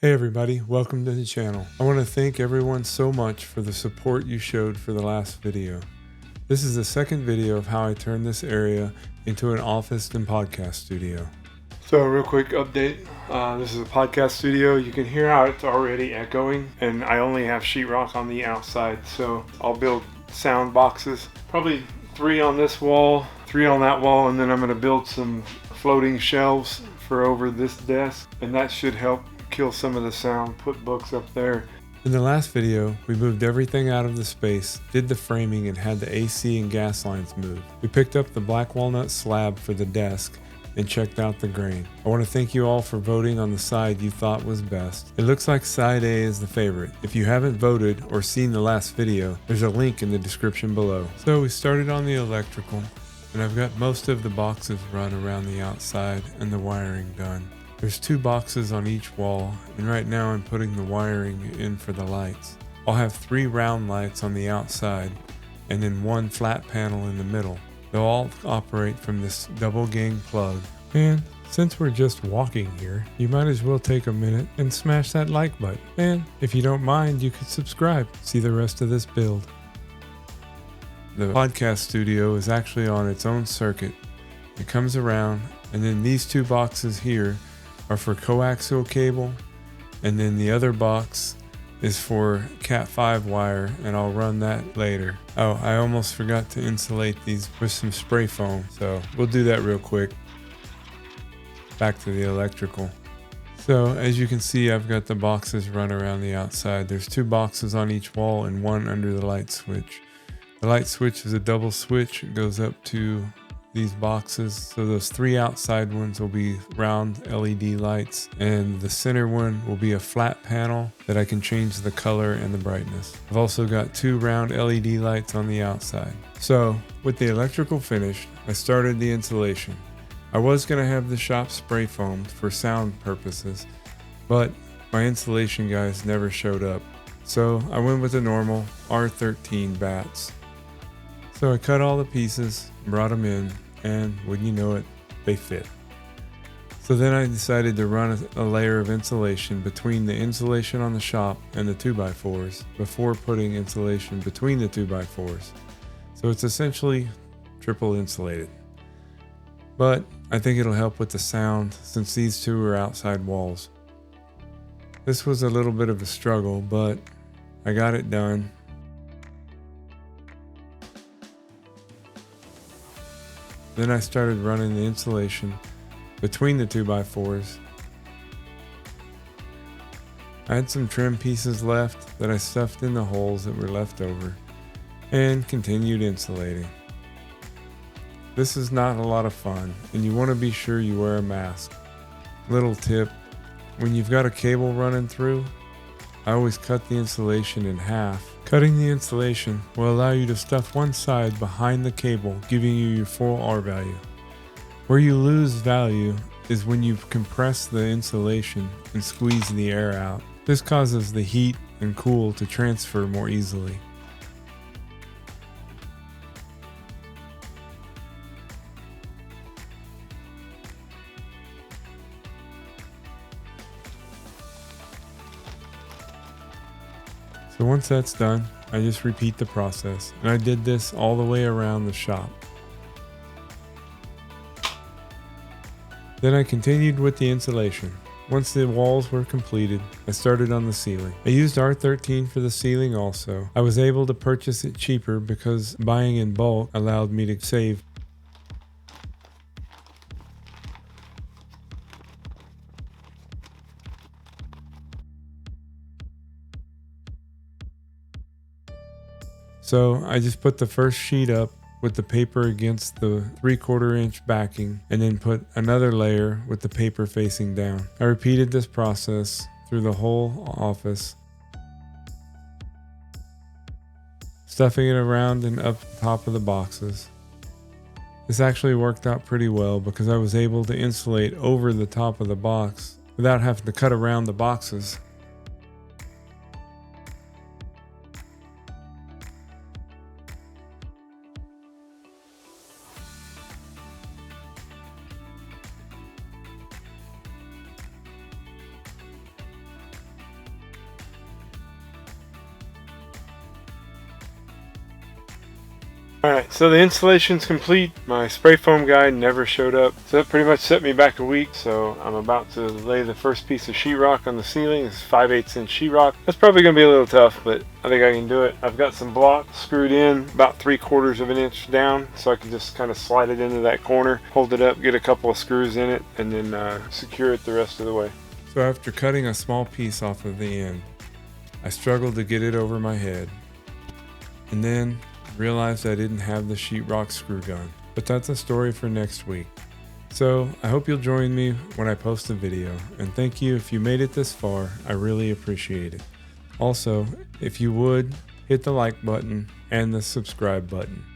Hey everybody, welcome to the channel. I want to thank everyone so much for the support you showed for the last video. This is the second video of how I turned this area into an office and podcast studio. So a real quick update. This is a podcast studio. You can hear how it's already echoing, and I only have sheetrock on the outside, so I'll build sound boxes. Probably 3 on this wall, 3 on that wall, and then I'm going to build some floating shelves for over this desk, and that should help kill some of the sound, put books up there. In the last video, we moved everything out of the space, did the framing, and had the AC and gas lines moved. We picked up the black walnut slab for the desk and checked out the grain. I want to thank you all for voting on the side you thought was best. It looks like side A is the favorite. If you haven't voted or seen the last video, there's a link in the description below. So we started on the electrical, and I've got most of the boxes run around the outside and the wiring done. There's 2 boxes on each wall, and right now I'm putting the wiring in for the lights. I'll have 3 round lights on the outside and then 1 flat panel in the middle. They'll all operate from this double gang plug. And since we're just walking here, you might as well take a minute and smash that like button. And if you don't mind, you could subscribe. See the rest of this build. The podcast studio is actually on its own circuit. It comes around, and then these 2 boxes here are for coaxial cable, and then the other box is for Cat 5 wire, and I'll run that later. Oh, I almost forgot to insulate these with some spray foam, so we'll do that real quick. Back to the electrical. So as you can see, I've got the boxes run around the outside. There's 2 boxes on each wall and 1 under the light switch. The light switch is a double switch. It goes up to these boxes, so those 3 outside ones will be round LED lights, and the center one will be a flat panel that I can change the color and the brightness. I've also got 2 round LED lights on the outside. So with the electrical finished, I started the insulation. I was going to have the shop spray foamed for sound purposes, but my insulation guys never showed up, so I went with the normal R13 bats. So I cut all the pieces, brought them in, and wouldn't you know it, they fit. So then I decided to run a layer of insulation between the insulation on the shop and the 2x4s before putting insulation between the 2x4s. So it's essentially triple insulated. But I think it'll help with the sound since these 2 are outside walls. This was a little bit of a struggle, but I got it done. Then I started running the insulation between the 2x4s. I had some trim pieces left that I stuffed in the holes that were left over and continued insulating. This is not a lot of fun, and you want to be sure you wear a mask. Little tip, when you've got a cable running through, I always cut the insulation in half. Cutting the insulation will allow you to stuff one side behind the cable, giving you your full R value. Where you lose value is when you compress the insulation and squeeze the air out. This causes the heat and cool to transfer more easily. So once that's done, I just repeat the process, and I did this all the way around the shop. Then I continued with the insulation. Once the walls were completed, I started on the ceiling. I used R13 for the ceiling also. I was able to purchase it cheaper because buying in bulk allowed me to save. So I just put the first sheet up with the paper against the 3/4 inch backing, and then put another layer with the paper facing down. I repeated this process through the whole office, stuffing it around and up the top of the boxes. This actually worked out pretty well because I was able to insulate over the top of the box without having to cut around the boxes. Alright, so the installation's complete. My spray foam guy never showed up. So that pretty much set me back a week. So I'm about to lay the first piece of sheetrock on the ceiling. It's 5/8 inch sheetrock. That's probably going to be a little tough, but I think I can do it. I've got some blocks screwed in about 3/4 of an inch down, so I can just kind of slide it into that corner, hold it up, get a couple of screws in it, and then secure it the rest of the way. So after cutting a small piece off of the end, I struggled to get it over my head. And then realized I didn't have the sheetrock screw gun, but that's a story for next week. So I hope you'll join me when I post the video, and thank you if you made it this far. I really appreciate it. Also, if you would, hit the like button and the subscribe button.